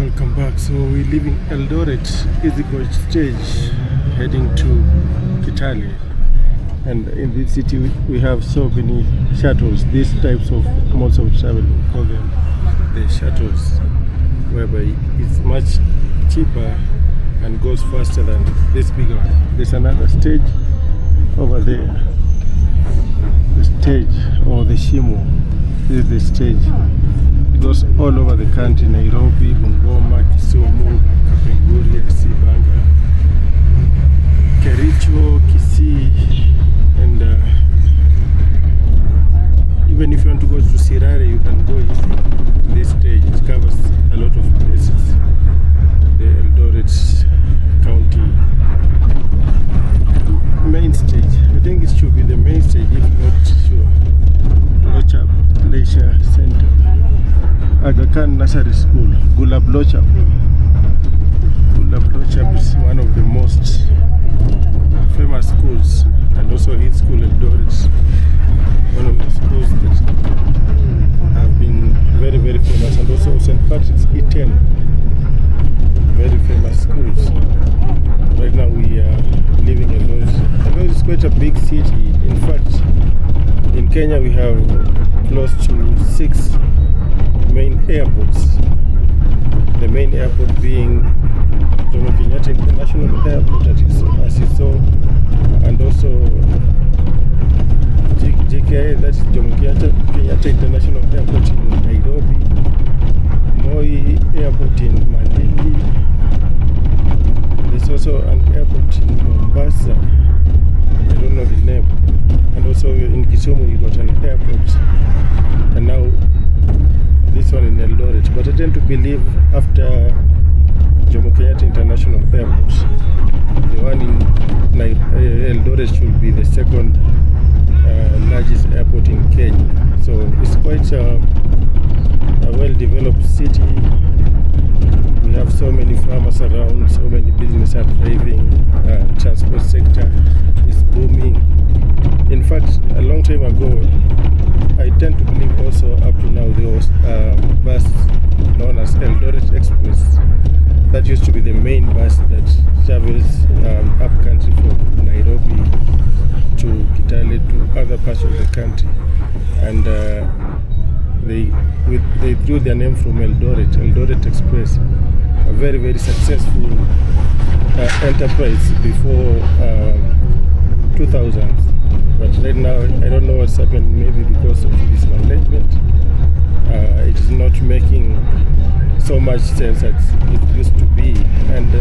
Welcome back. So we're leaving Eldoret Easy Coach stage heading to Kitale, and in this city we have so many shuttles, these types of modes of travel, we call them the shuttles, whereby it's much cheaper and goes faster than this big one. There's another stage over there, the stage or the Shimo. This is the stage. It goes all over the country: Nairobi, Bungoma, Kisumu, Kapenguria, Sibanga, Kericho, Kisii, and even if you want to go to Sirare, you can go easy. This stage, it covers a lot of places. The Eldoret County main stage. I think it should be the main stage, if not sure. Lochap Leisure Center, Aga Khan Nursery School, Gulab Lochap. Gulab Lochap is one of the most famous schools, and also his school Eldoret, one of the schools that have been very, very famous, and also St. Patrick's E10, very famous schools. Right now we are living in Eldoret. Eldoret is quite a big city. In fact, in Kenya we have close to 6 main airports. The main airport being Jomo Kenyatta International Airport, as you saw, and also JKI, that is Jomo Kenyatta International Airport in Nairobi, Moi Airport in Malindi. There's also an airport in Mombasa, I don't know the name, and also in Kisumu you got an airport, and now this one in Eldoret. But I tend to believe after Jomo Kenyatta International Airport, the one in Eldoret should be the second largest airport in Kenya. So it's quite a well-developed city. We have so many farmers around, so many businesses are thriving, transport sector is booming. In fact, a long time ago, I tend to believe also up to now there was a bus known as Eldoret Express that used to be the main bus that travels up country from Nairobi to Kitale to other parts of the country, and they drew their name from Eldoret Express, a very, very successful enterprise before 2000s. But right now, I don't know what's happened, maybe because of mismanagement. It is not making so much sense as it used to be. And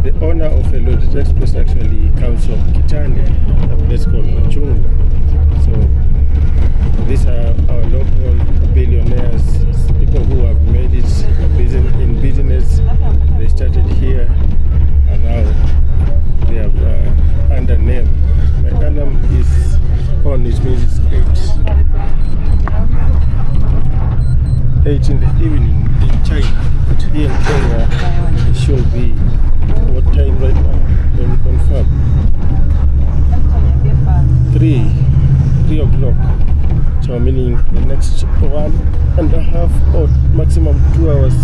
the owner of Eldoret Express actually comes from Kitale, a place called Machungu. So these are our local billionaires, people who have made it in business. They started here, and now they have earned a name. My annum is on, it means it's 8 in the evening in China, but here in Kenya it should be what time right now? Let me confirm. 3 o'clock. So meaning the next 1.5 or maximum 2 hours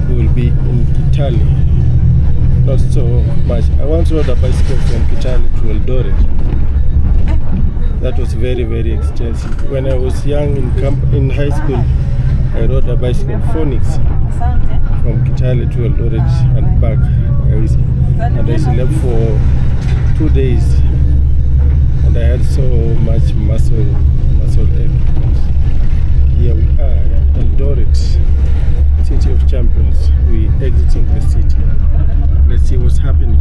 we will be in Kitale. Not so much. I once rode a bicycle from Kitale to Eldoret. That was very, very extensive. When I was young in high school, I rode a bicycle Phoenix from Kitale to Eldoret and back. And I slept for 2 days, and I had so much muscle ache. Here we are, Eldoret, city of champions. We exiting the city. Let's see what's happening.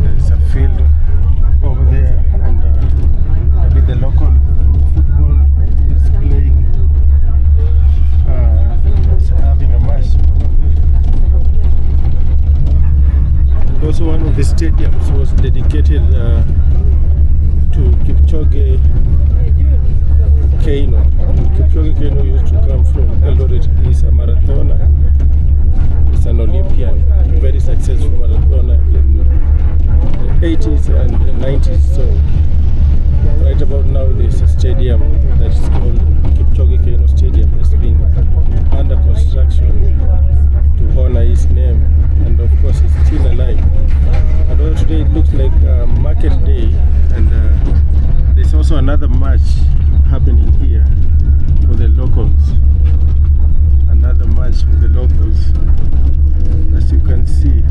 There's a field over there, and maybe the local football is playing, having a match. Also, one of the stadiums was dedicated to Kipchoge Keino. Kipchoge Keino used to come from Eldoret. He's a marathoner. He's an Olympian, very successful marathoner in the 80s and the 90s. So right about now there's a stadium that's called Kipchoge Keino Stadium that's been under construction to honor his name, and of course he's still alive. And although today it looks like market day, and there's also another match happening here for the locals. Another match with the locals, as you can see.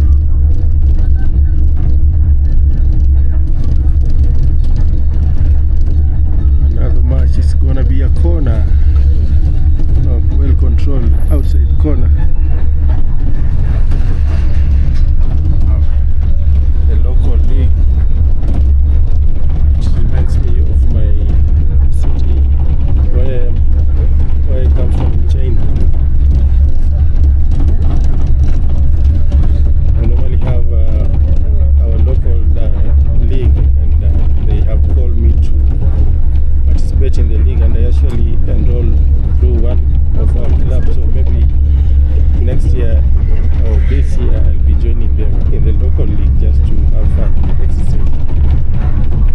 Another match is gonna be a corner, well controlled outside corner. The local league, which reminds me of my city where I come from in China. We normally have our local league, and they have called me to participate in the league, and I actually enrolled through one of our clubs. So maybe next year or this year I'll be joining them in the local league just to have fun, exercise.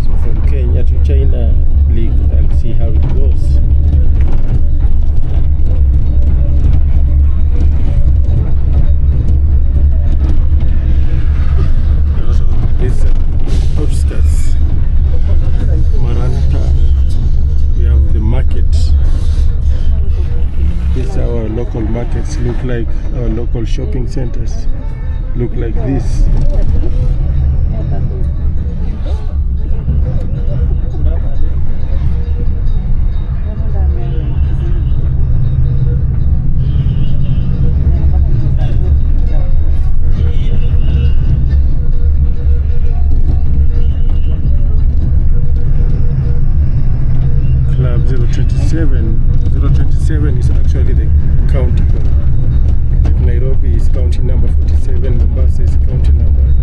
So from Kenya to China league, I'll see how it goes. This outskirts, Maranta, we have the market. These are our local markets, look like our local shopping centers, look like this. Club 027 is actually the county code. Like Nairobi is county number 47, Mombasa is county number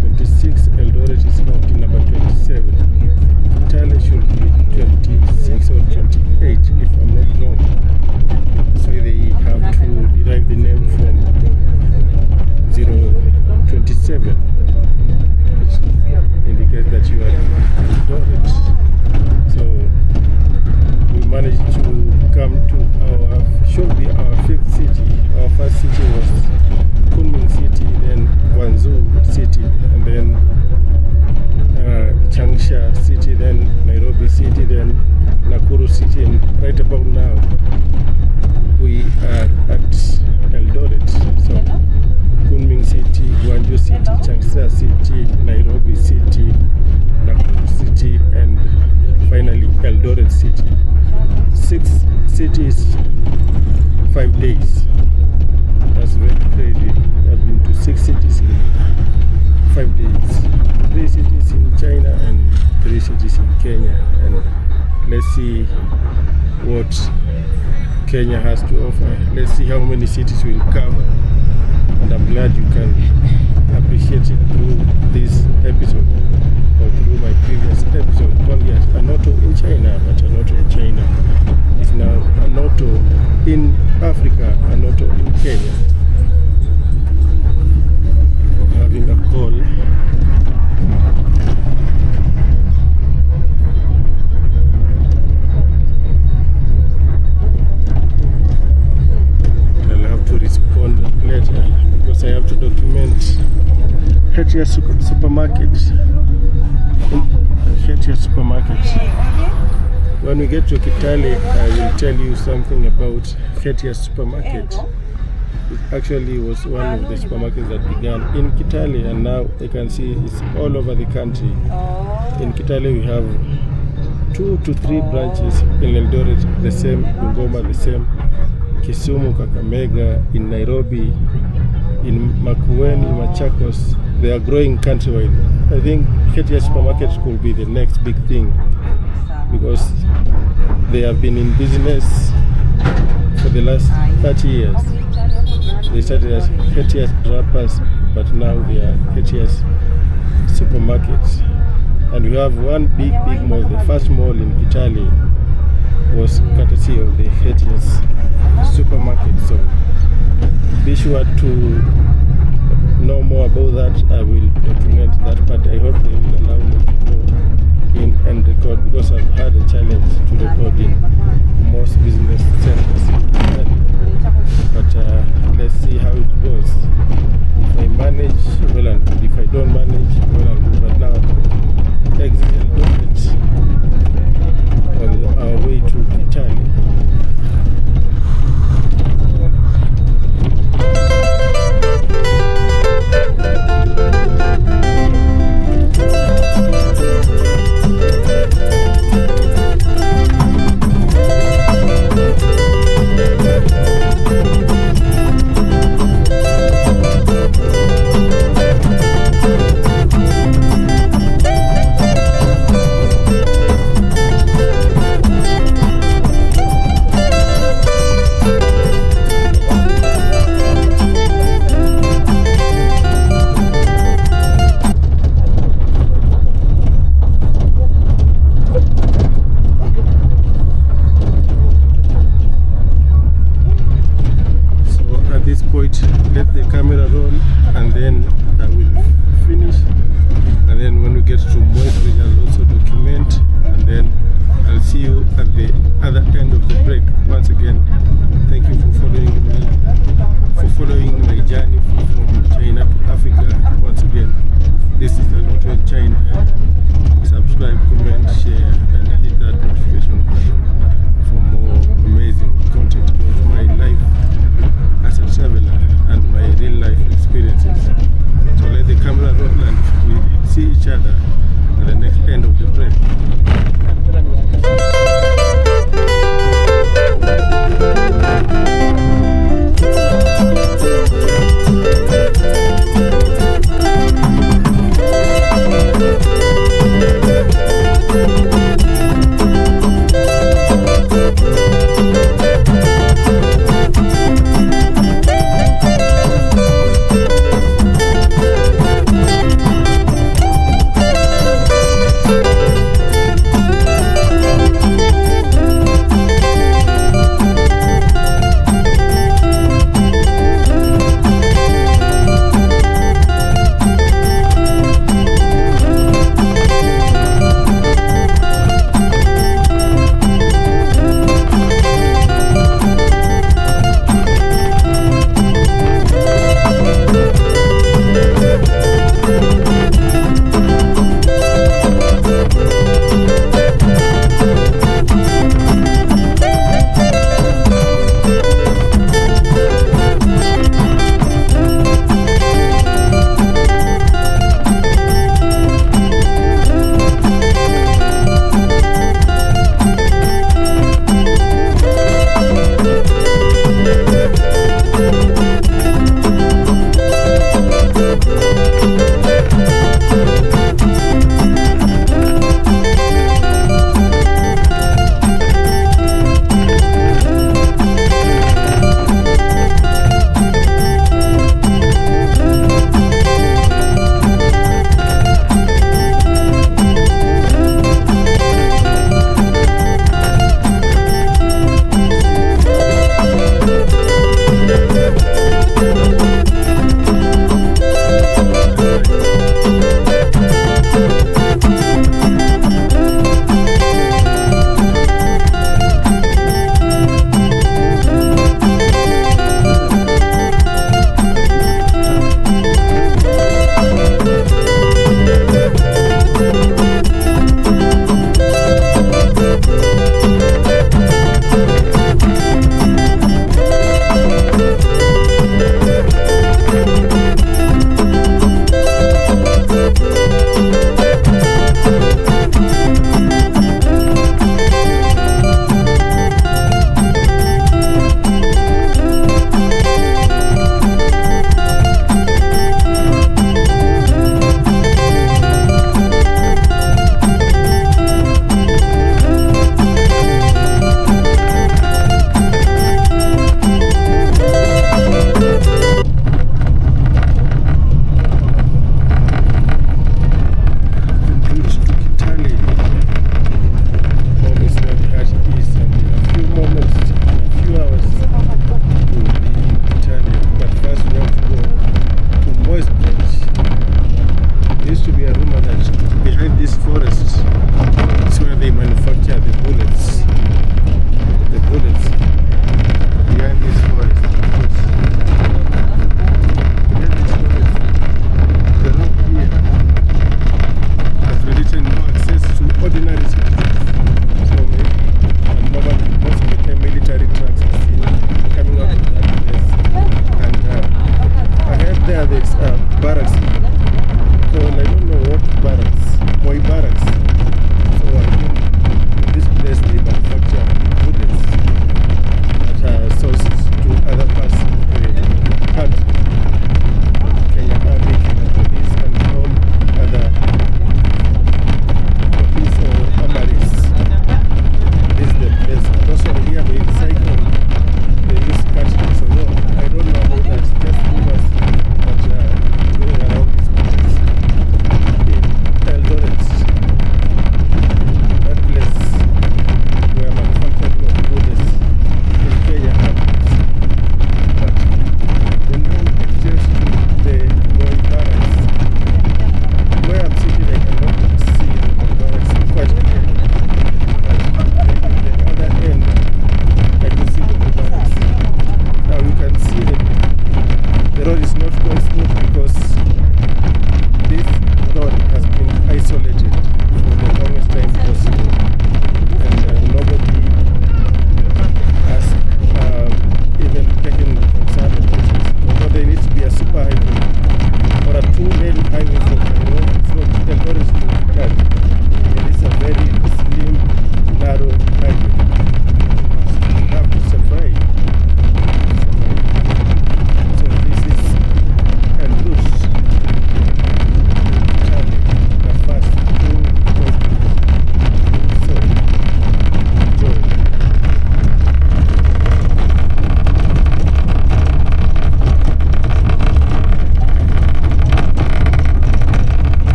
26, Eldoret is county number 27. Kitale should be 26 or 28 if I'm not wrong. So they have to derive the name from 027, which indicates that you are in Eldoret. So we managed to come to should be our fifth city. Our first city was Kunming City, then Guangzhou City, and then Changsha City, then Nairobi City, then Nakuru City, and right about now we are at Eldoret. So Kunming City, Guangzhou City, Changsha City, Nairobi City, Nakuru City, and finally Eldoret City. 6 cities, 5 days. That's very crazy. I've been to 6 cities in 5 days. 3 cities in China and 3 cities in Kenya. And let's see what Kenya has to offer. Let's see how many cities we'll cover. And I'm glad you can appreciate it through this episode or through my previous episode. Only at ANOTO in China, but ANOTO in China is now ANOTO in Africa, ANOTO in Kenya. I'm having a call. I'll have to respond later because I have to document Hetia Supermarket. Hetia Supermarket. When we get to Kitale, I will tell you something about Hetia Supermarket. It actually was one of the supermarkets that began in Kitale, and now you can see it's all over the country. In Kitale we have 2 to 3 branches, in Eldoret the same, Bungoma the same, Kisumu, Kakamega, in Nairobi, in Makueni, Machakos. They are growing countrywide. I think Hetia Supermarket could be the next big thing, because they have been in business for the last 30 years. They started as Hetia's Wrappers, but now they are Hetia's Supermarkets. And we have one big mall, the first mall in Kitale, was courtesy of the Hettian's supermarket. So be sure to know more about that. I will document that, but I hope they will allow me to go in and record, because I've had a challenge to record in most business centers. But let's see how it goes. If I manage, well and good. If I don't manage, well and good. But now, exit Eldoret on our way to Kitale. Let the camera roll, and then I will finish, and then when we get to Moist, I'll also document, and then I'll see you at the other end of the break. Once again, thank you for following me, for following my journey from China to Africa. Once again, this is ANOTO in China. Subscribe, comment, share, and hit that notification button for more amazing content about my life as a traveler and my real life experiences. So let the camera roll, and we see each other at the next end of the break.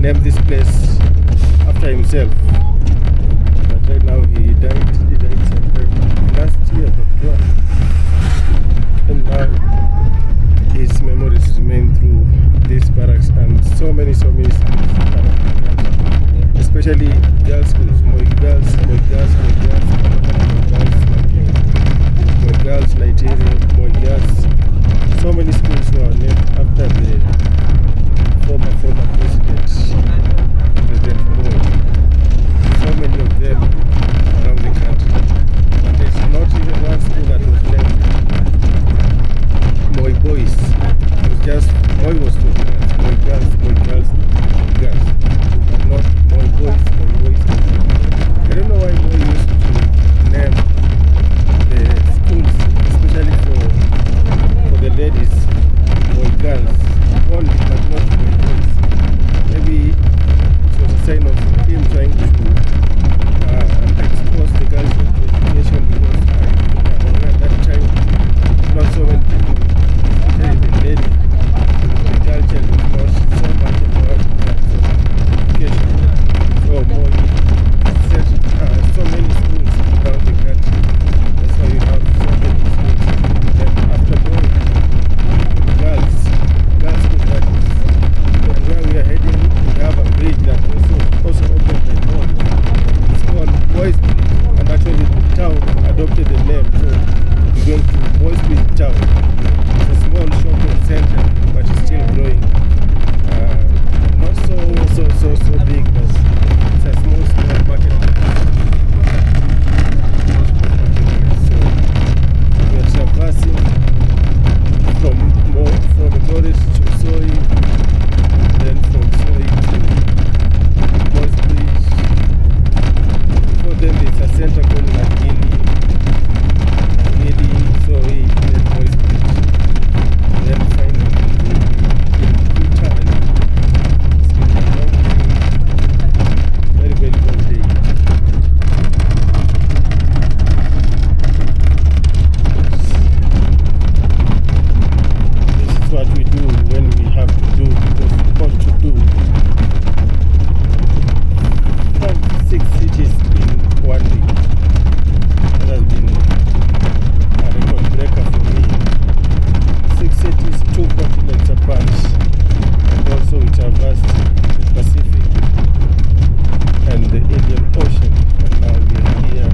named this place after himself. But right now he died sometime last year, but and now his memories remain through these barracks and so many schools, especially girls' schools, more girls, Nigeria, more girls. So many schools were named after the former president, President Moi. So many of them around the country. But there's not even one school that was named Moi Boys. It was just Moi was for girls, girls. But not Moi Boys. I don't know why Moi used to name the schools, especially for the ladies, Moi girls, only, but not Moi boys. Maybe it was a sign of him trying to expose the girls to education, because at that time, not so many people, especially the lady, the girl child was not so much about that education. So Moi set so many schools around the country. That's why you have so many schools. Then after Moi, girls school, that is. And where we are heading, we have a bridge that also opened by Moi. It's called Boys Bridge, and actually the town adopted the name, so we're going to Boys Bridge town. It's a small shopping center, but it's still growing. Not so big, but it's a small market. So we are traversing from Eldoret to Soy, then from Soy to Boys Bridge. Before then there's a center called Gili, Soy, then Boys Bridge. Then finally in Kitale. It's been a long day, very, very long day. This is what we do when we have to do what we've got to do. 6 cities in 1 week. That has been a record breaker for me. 6 cities, 2 continents apart. And also we traversed the Pacific and the Indian Ocean. And now we are here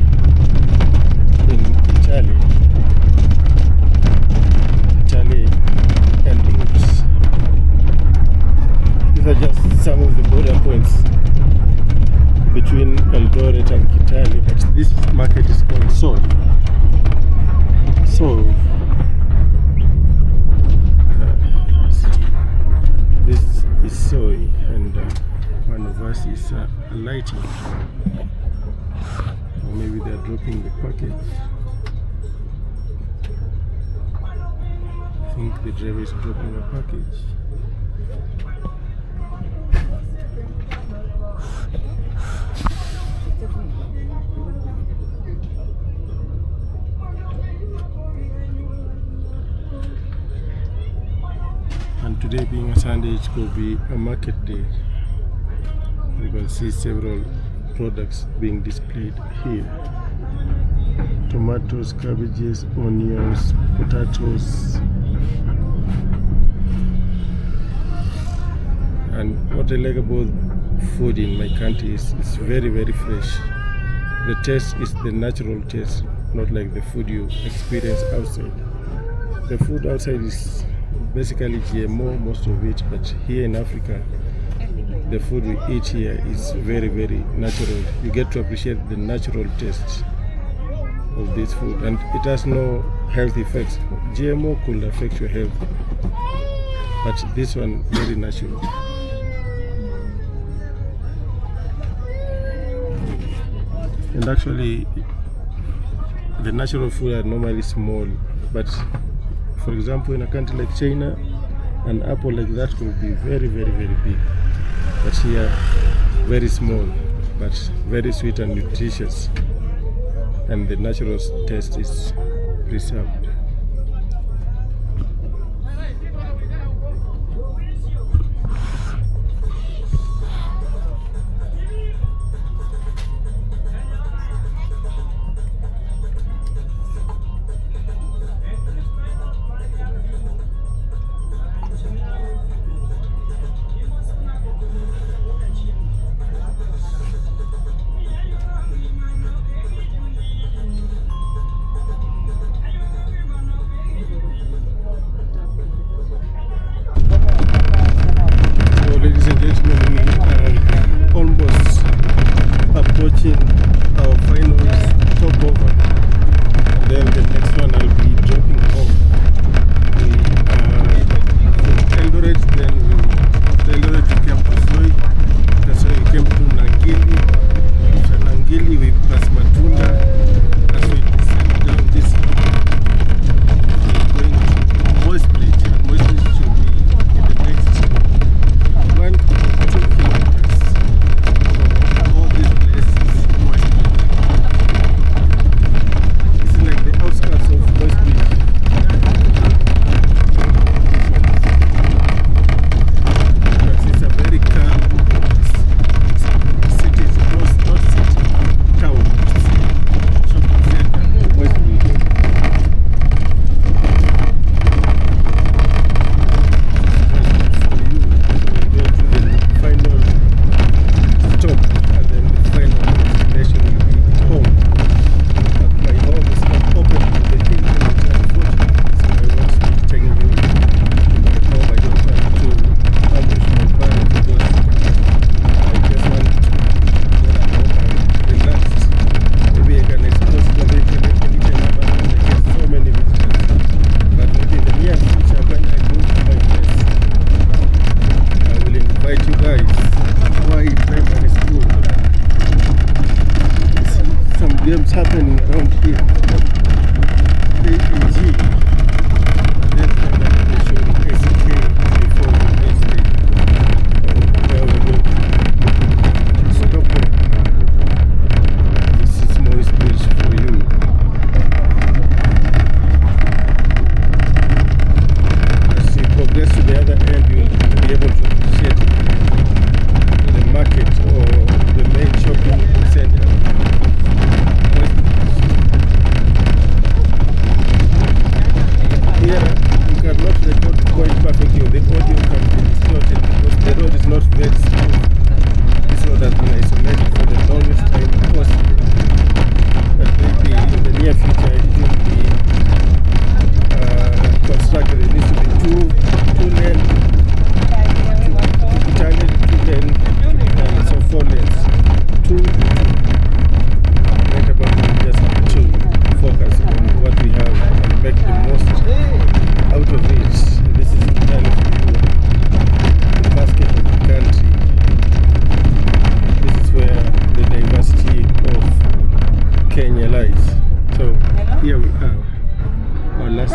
in Kitale and Roots. These are just some of the border points between Eldoret and Kitale, but this market is called Soy. This is Soy, and one of us is alighting. Or maybe they're dropping the package. I think the driver is dropping a package. And today being a Sunday, it could be a market day. You can see several products being displayed here. Tomatoes, cabbages, onions, potatoes. And what I like about food in my country is it's very, very fresh. The taste is the natural taste, not like the food you experience outside. The food outside is basically GMO, most of it, but here in Africa, the food we eat here is very, very natural. You get to appreciate the natural taste of this food, and it has no health effects. GMO could affect your health, but this one very natural. And actually, the natural food are normally small, but for example, in a country like China, an apple like that could be very, very, very big. But here, very small, but very sweet and nutritious. And the natural taste is preserved.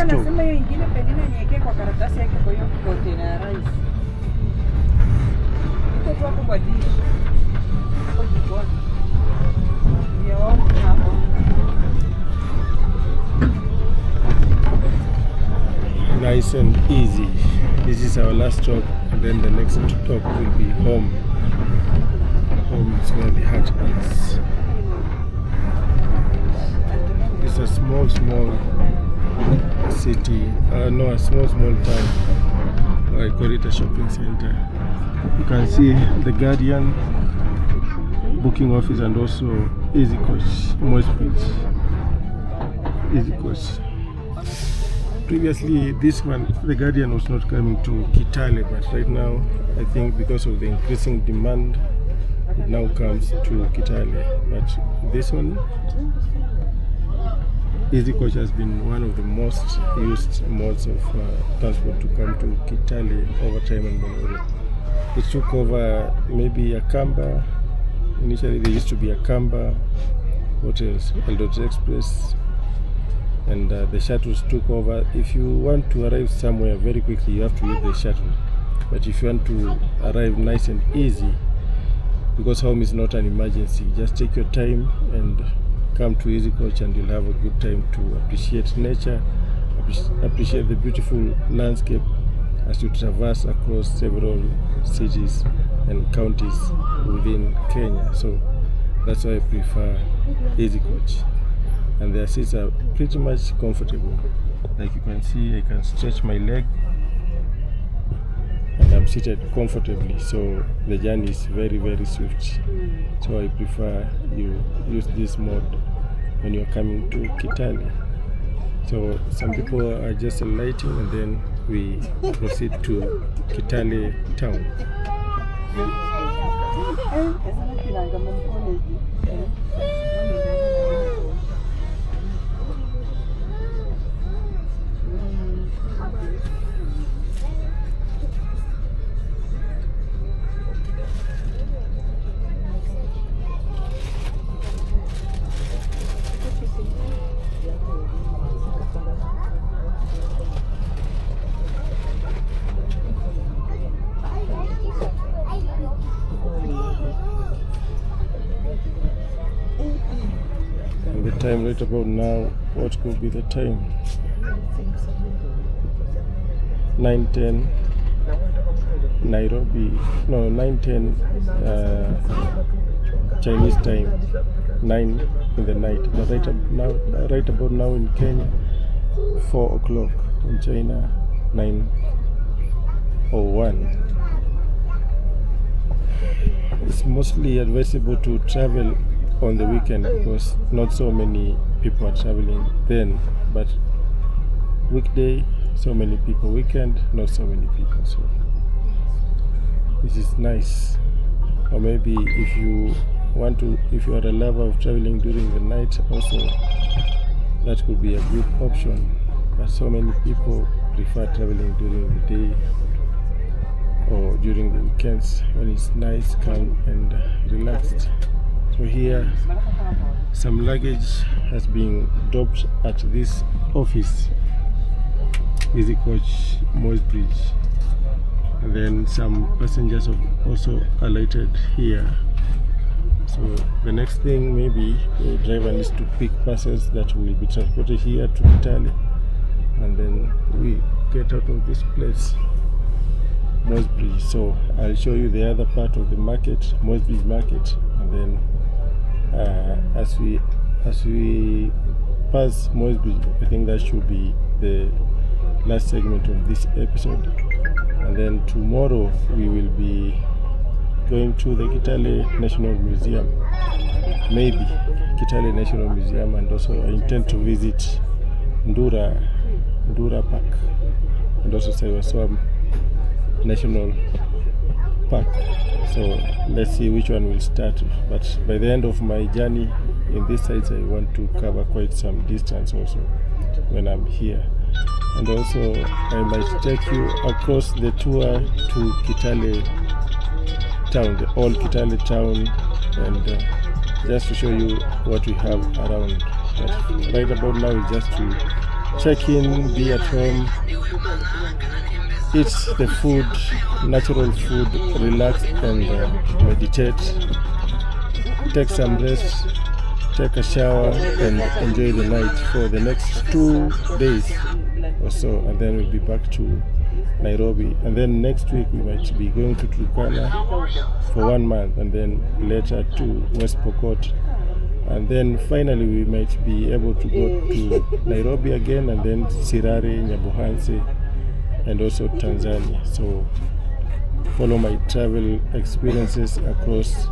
stove. Nasema hiyo ingine pengine niweke kwa karatasi yake kwa hiyo container ya rice. Iko tu hapo kwa dish. Hapo jikoni. Ndio hapo. Nice and easy. This is our last stop, and then the next stop will be home. Home is where the heart is. It's a small city. No, a small town. I call it a shopping center. You can see the Guardian booking office and also Easy Coach, Moist Bridge. Easy Coach. Previously, this one, the Guardian was not coming to Kitale, but right now, I think because of the increasing demand, it now comes to Kitale. But this one, Easy Coach has been one of the most used modes of transport to come to Kitale over time and Eldoret. It took over maybe a Kamba. Initially, there used to be a Kamba. What else? Eldoret Express. And the shuttles took over. If you want to arrive somewhere very quickly, you have to use the shuttle. But if you want to arrive nice and easy, because home is not an emergency, just take your time and come to Easy Coach, and you'll have a good time to appreciate nature, appreciate the beautiful landscape as you traverse across several cities and counties within Kenya. So that's why I prefer Easy Coach. And their seats are pretty much comfortable. Like you can see, I can stretch my leg and I'm seated comfortably, so the journey is very swift. So I prefer you use this mode when you're coming to Kitale. So some people are just alighting, and then we proceed to Kitale town. Time right about now, what could be the time? 9:10 Nairobi, no, 9:10 Chinese time, 9 in the night. But right about now in Kenya, 4 o'clock. In China, 9:01. It's mostly advisable to travel on the weekend because not so many people are traveling then, but weekday so many people, weekend not so many people. So this is nice. Or maybe if you are a lover of traveling during the night also, that could be a good option. But so many people prefer traveling during the day or during the weekends when it's nice, calm and relaxed. So here, some luggage has been dropped at this office, Easy Coach, Moist Bridge, and then some passengers have also alighted here. So the next thing, maybe the driver needs to pick buses that will be transported here to Kitale, and then we get out of this place, Moist Bridge. So I'll show you the other part of the market, Moist Bridge Market, and then as we pass Moist Bridge, I think that should be the last segment of this episode. And then tomorrow we will be going to the Kitale National Museum, maybe Kitale National Museum, and also I intend to visit Ndura Park and also Saiwaswam National Park. So let's see which one will start. But by the end of my journey in this site, I want to cover quite some distance also when I'm here. And also I might take you across the tour to Kitale town, the old Kitale town, and just to show you what we have around. But right about now is just to check in, be at home, eat the food, natural food, relax and meditate, take some rest, take a shower and enjoy the night for the next 2 days or so, and then we'll be back to Nairobi, and then next week we might be going to Turkana for 1 month, and then later to West Pokot, and then finally we might be able to go to Nairobi again, and then Sirare, Nyabuhanse, and also Tanzania. So follow my travel experiences across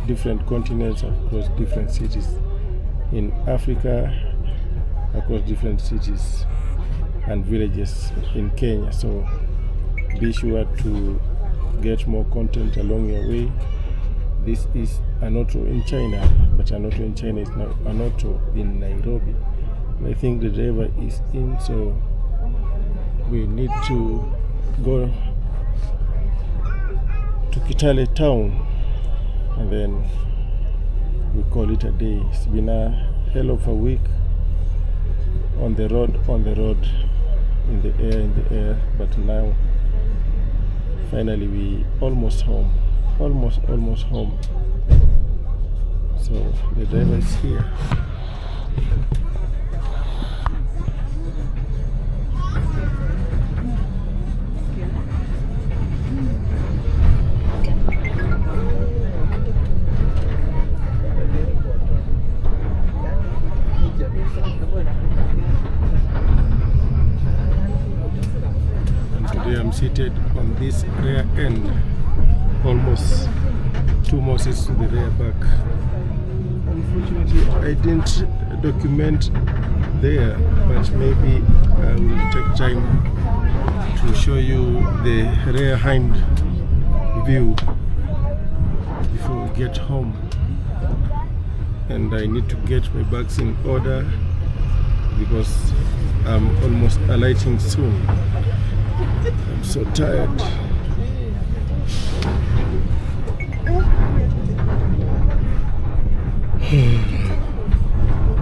different continents, across different cities in Africa, across different cities and villages in Kenya. So be sure to get more content along your way. This is ANOTO in China, but ANOTO in China is now ANOTO in Nairobi. And I think the driver is in, so we need to go to Kitale town and then we call it a day. It's been a hell of a week on the road, in the air, but now finally we almost home, almost home. So the driver is here. I'm seated on this rear end, almost 2 Moses to the rear back. Unfortunately, I didn't document there, but maybe I will take time to show you the rear hind view before we get home. And I need to get my bags in order because I'm almost alighting soon. I'm so tired.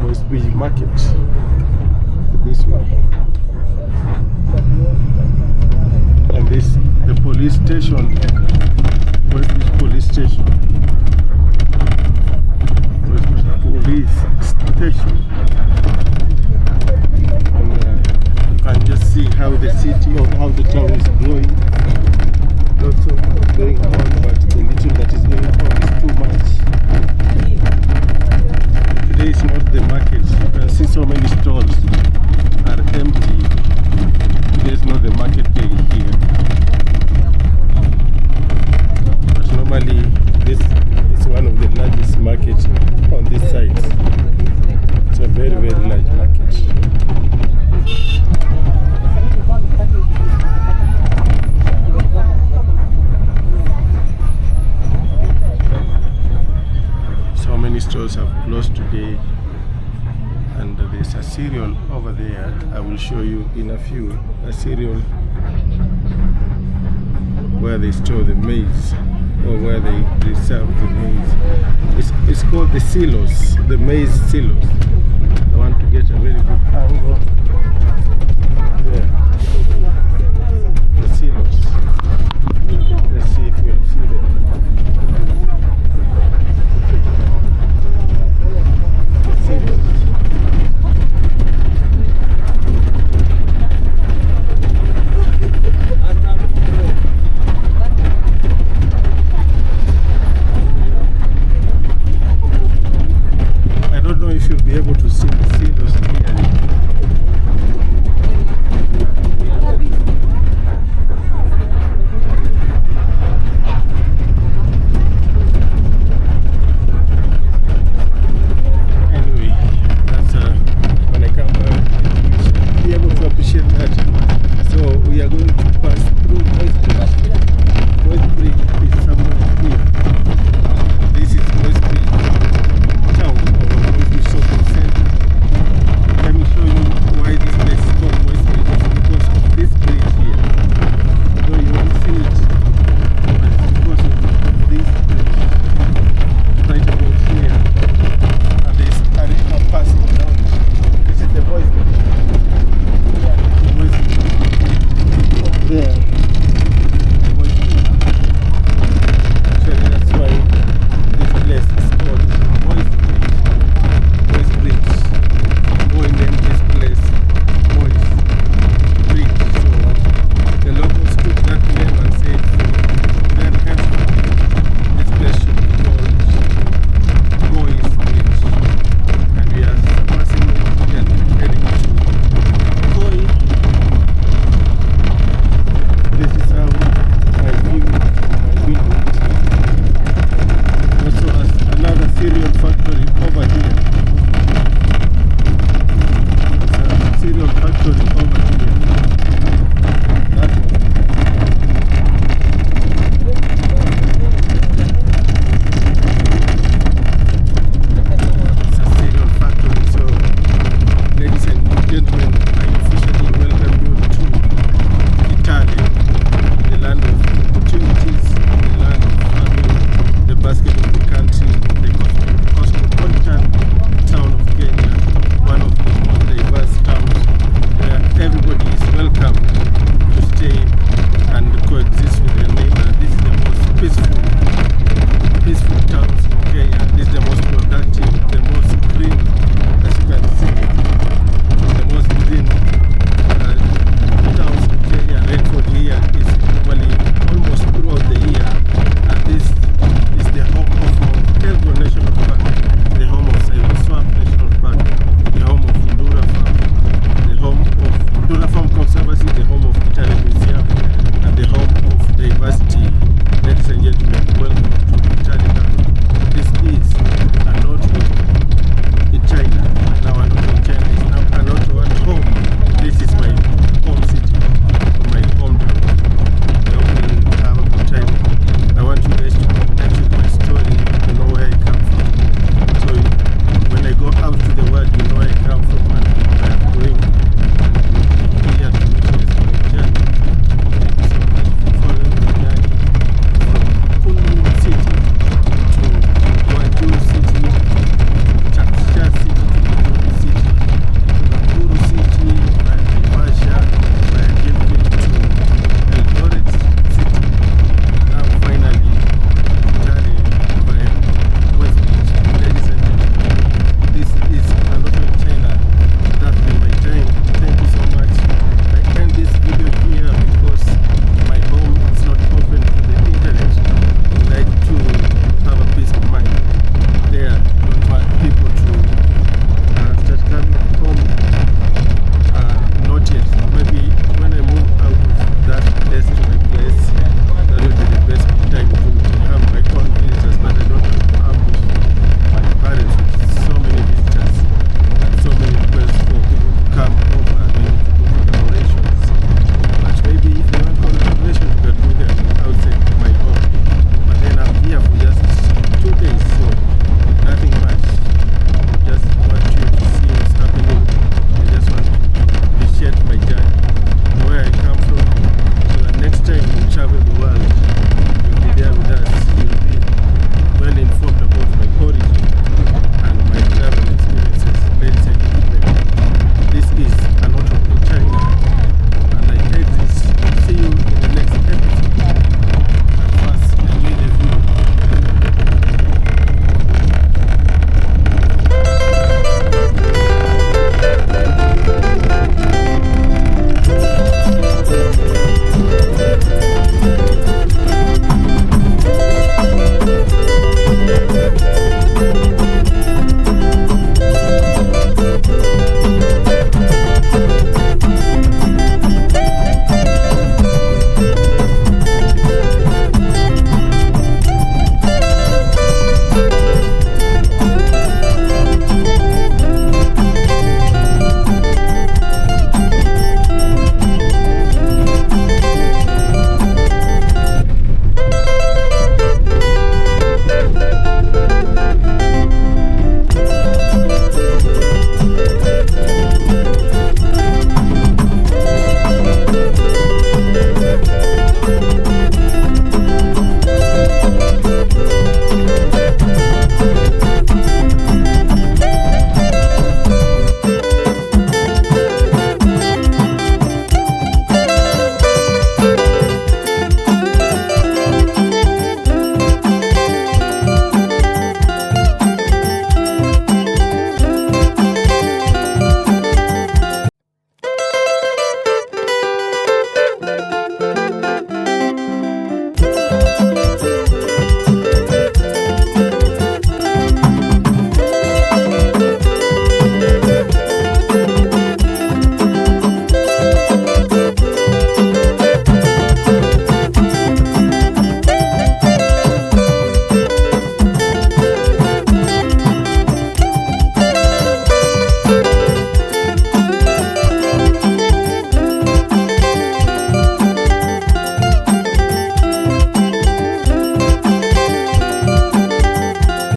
Must be market. This one. And this the police station. Where's this police station? Where's this police station? And just see how the city or how the town is growing. Lots of going on, but the little that is going on is too much. Today is not the market. You can see so many stalls are empty. Today is not the market day here. But normally this is one of the largest markets on this side. It's a very, very large market. Stores have closed today, and there's a cereal over there. I will show you in a few. A cereal where they store the maize, or where they preserve the maize. It's called the silos, the maize silos. I want to get a very good angle. There, the silos. Let's see if we'll see them. Be able to see those clearly. Anyway, that's when I come back, be able to appreciate that. So we are going to pass through West Bridge. West Bridge is somewhere here. This is West Bridge town. Let me show you why this place is called West Bridge. Because of this bridge here. Though you won't see it, but it's because of this bridge. Right about here. And there's a river passing down. This is the Voice Bridge. from conservative